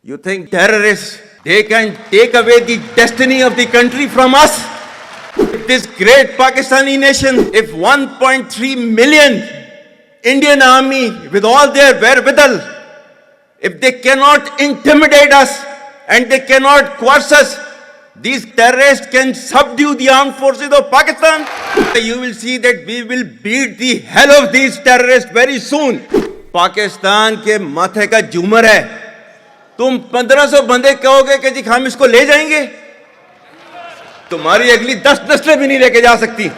You think terrorists, they can take away the destiny of the country from us? If this great Pakistani nation, if 1.3 million Indian army with all their wherewithal, if they cannot intimidate us and they cannot coerce us, these terrorists can subdue the armed forces of Pakistan. You will see that we will beat the hell of these terrorists very soon. Pakistan के माथे का झूमर है. तुम 1500 बंदे कहोगे कि जी हम इसको ले जाएंगे, तुम्हारी अगली 10 नस्लें भी नहीं लेके जा सकती.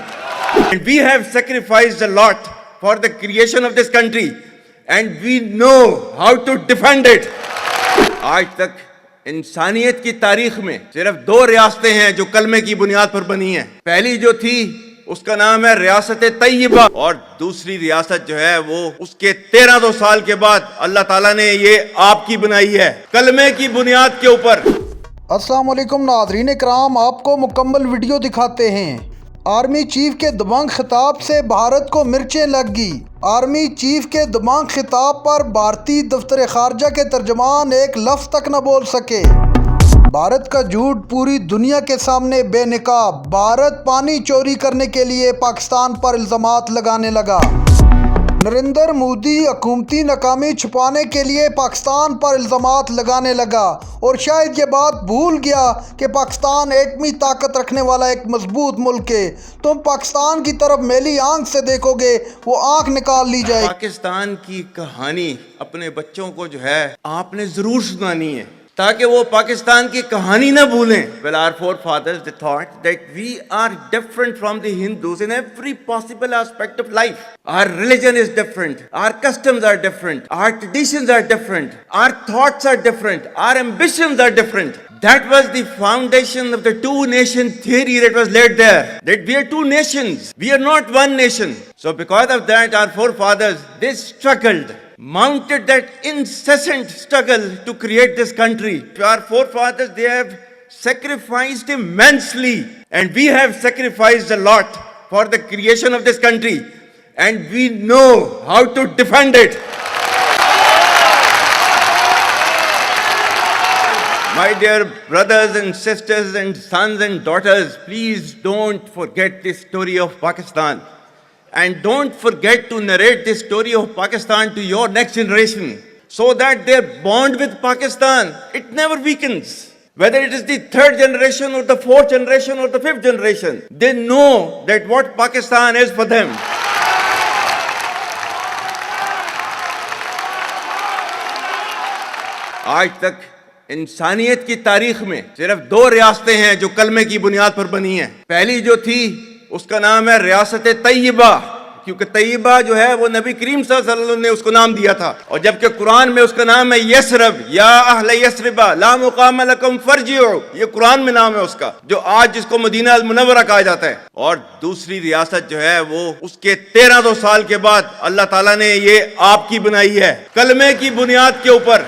And we have sacrificed a lot for the creation of this country and we know how to defend it. आज तक इंसानियत की तारीख में सिर्फ 2 रियासतें हैं जो कलमे की बुनियाद पर बनी हैं. पहली जो थी उसका नाम है रियासत तैयबा और दूसरी रियासत जो है वो उसके 1300 साल के बाद अल्लाह ताला ने ये आपकी बनाई है कलमे की बुनियाद के ऊपर. अस्सलाम वालेकुम नाज़रीन इकराम, आपको मुकम्मल वीडियो दिखाते हैं. आर्मी चीफ के दबंग खिताब से भारत को मिर्चें लग गई. आर्मी चीफ के दबंग खिताब पर भारतीय दफ्तर खारजा के तर्जमान एक लफ्ज़ तक न बोल सके. भारत का झूठ पूरी दुनिया के सामने बेनकाब. भारत पानी चोरी करने के लिए पाकिस्तान पर इल्ज़ामात लगाने लगा. नरेंद्र मोदी हुकूमती नाकामी छुपाने के लिए पाकिस्तान पर इल्ज़ामात लगाने लगा और शायद ये बात भूल गया कि पाकिस्तान एटमी ताकत रखने वाला एक मजबूत मुल्क है. तुम पाकिस्तान की तरफ मेली आंख से देखोगे वो आंख निकाल ली जाए. पाकिस्तान की कहानी अपने बच्चों को जो है आपने जरूर सुनानी है ताकि वो पाकिस्तान की कहानी ना भूलें. Well, our forefathers they thought that we are different from the Hindus in every possible aspect of life. Our religion is different, our customs are different, our traditions are different, our thoughts are different, our ambitions are different. That was the foundation of the 2-nation theory that was laid there. That we are 2 nations, we are not 1 nation. So because of that, our forefathers, they struggled, mounted that incessant struggle to create this country. Our forefathers, they have sacrificed immensely and we have sacrificed a lot for the creation of this country and we know how to defend it. My dear brothers and sisters and sons and daughters, please don't forget this story of Pakistan. And don't forget to narrate this story of Pakistan to your next generation so that their bond with Pakistan, it never weakens. Whether it is the 3rd generation or the 4th generation or the 5th generation, they know that what Pakistan is for them. आज तक इंसानियत की तारीख में सिर्फ 2 रियासतें हैं जो कलमे की बुनियाद पर बनी हैं. पहली जो थी उसका नाम है रियासत तैयबा, क्योंकि तैयबा जो है वो नबी करीम सल्लल्लाहु अलैहि वसल्लम ने उसको नाम दिया था. और जबकि कुरान में उसका नाम है यसरब, या अहले यसरबा ला मुकाम लकुम फरजिउ, ये कुरान में नाम है उसका, जो आज जिसको मदीना अल मुनव्वरा कहा जाता है. और दूसरी रियासत जो है वो उसके 1300 साल के बाद अल्लाह ताला ने ये आपकी बनाई है कलमे की बुनियाद के ऊपर.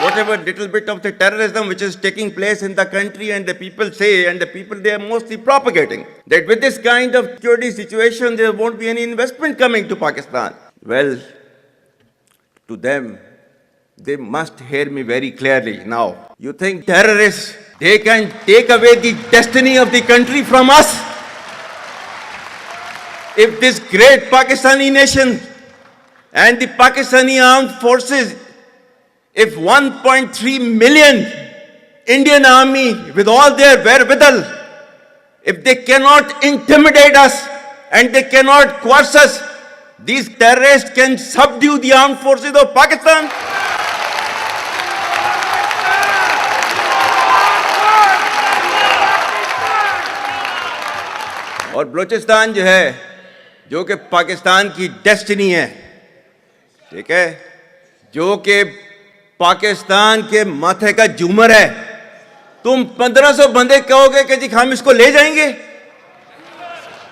Whatever little bit of the terrorism which is taking place in the country and the people say, and the people they are mostly propagating, that with this kind of security situation there won't be any investment coming to Pakistan. Well, to them, they must hear me very clearly now. You think terrorists, they can take away the destiny of the country from us? If this great Pakistani nation and the Pakistani armed forces, if 1.3 million Indian army with all their wherewithal, if they cannot intimidate us and they cannot coerce us, these terrorists can subdue the armed forces of Pakistan. और बलूचिस्तान जो है, जो कि पाकिस्तान की destiny है, ठीक है, जो कि पाकिस्तान के माथे का झूमर है. तुम 1500 बंदे कहोगे कि जी हम इसको ले जाएंगे,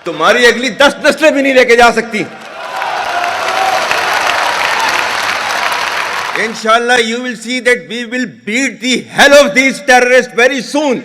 तुम्हारी अगली 10 नस्लें भी नहीं लेके जा सकती. Inshallah, you will see that we will beat the hell of these terrorists very soon.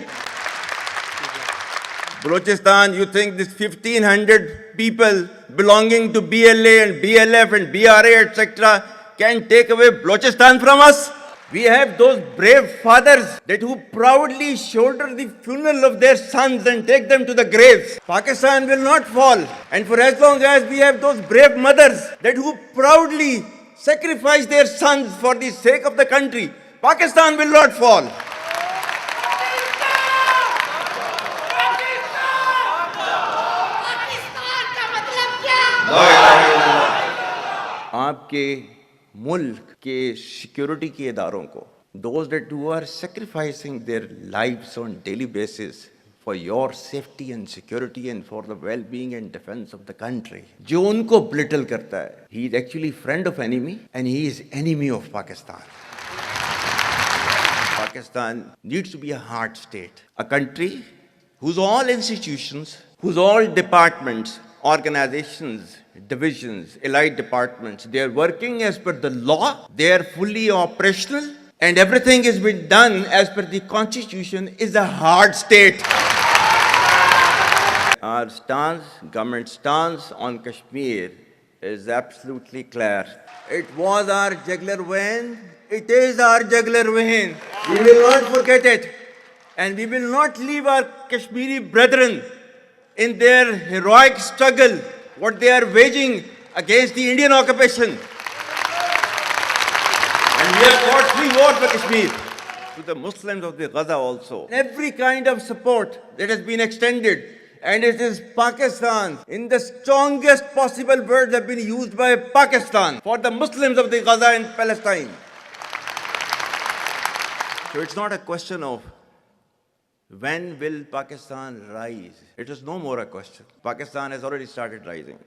Balochistan, you think this 1,500 people belonging to BLA and BLF and BRA, etc., can take away Balochistan from us? We have those brave fathers that who proudly shoulder the funeral of their sons and take them to the graves. Pakistan will not fall. And for as long as we have those brave mothers that who proudly sacrifice their sons for the sake of the country, Pakistan will not fall. Pakistan का मतलब क्या? आपके मुल्क के security के इदारों को, those that who are sacrificing their lives on daily basis for your safety and security and for the well-being and defense of the country, जो उनको belittle करता है, he is actually friend of enemy and he is enemy of Pakistan. Pakistan needs to be a hard state, a country whose all institutions, whose all departments, organizations, divisions, allied departments, they are working as per the law, they are fully operational, and everything is being done as per the constitution, is a hard state. Our stance, government stance on Kashmir is absolutely clear. It was our jugular vein, it is our jugular vein. We will not forget it, and we will not leave our Kashmiri brethren in their heroic struggle, what they are waging against the Indian occupation. And we have fought free war for Kashmir. To the Muslims of the Gaza also. Every kind of support that has been extended, and it is Pakistan, in the strongest possible words have been used by Pakistan for the Muslims of the Gaza and Palestine. So it's not a question of when will Pakistan rise? It is no more a question. Pakistan has already started rising.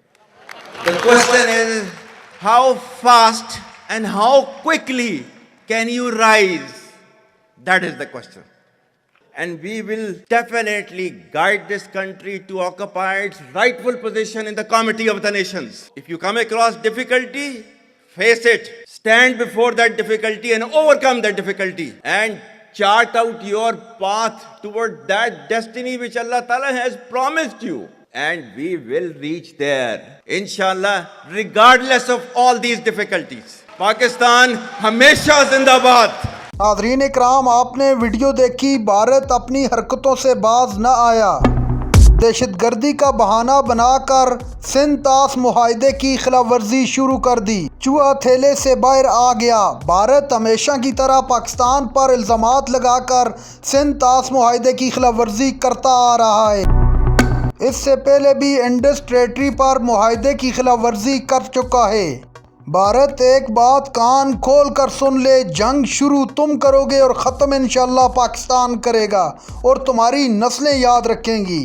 The question is how fast and how quickly can you rise? That is the question. And we will definitely guide this country to occupy its rightful position in the Committee of the Nations. If you come across difficulty, face it. Stand before that difficulty and overcome that difficulty. And chart out your path toward that destiny which Allah Ta'ala has promised you. And we will reach there, inshallah, regardless of all these difficulties. Pakistan, हमेशा जिंदाबाद. नाज़रीन इकराम, आपने video देखी। भारत अपनी हरकतों से बाज न आया, दहशतगर्दी का बहाना बनाकर सिंध ताश मुआहदे की खिलाफ वर्जी शुरू कर दी। चूहा थैले से बाहर आ गया। भारत हमेशा की तरह पाकिस्तान पर इल्ज़ामात लगाकर सिंध ताश मुआहदे की खिलाफ वर्जी करता आ रहा है। इससे पहले भी इंडस टेरेटरी पर मुआहदे की खिलाफ वर्जी कर चुका है। भारत एक बात कान खोल कर सुन ले, जंग शुरू तुम करोगे और ख़त्म इंशाअल्लाह पाकिस्तान करेगा और तुम्हारी नस्लें याद रखेंगी।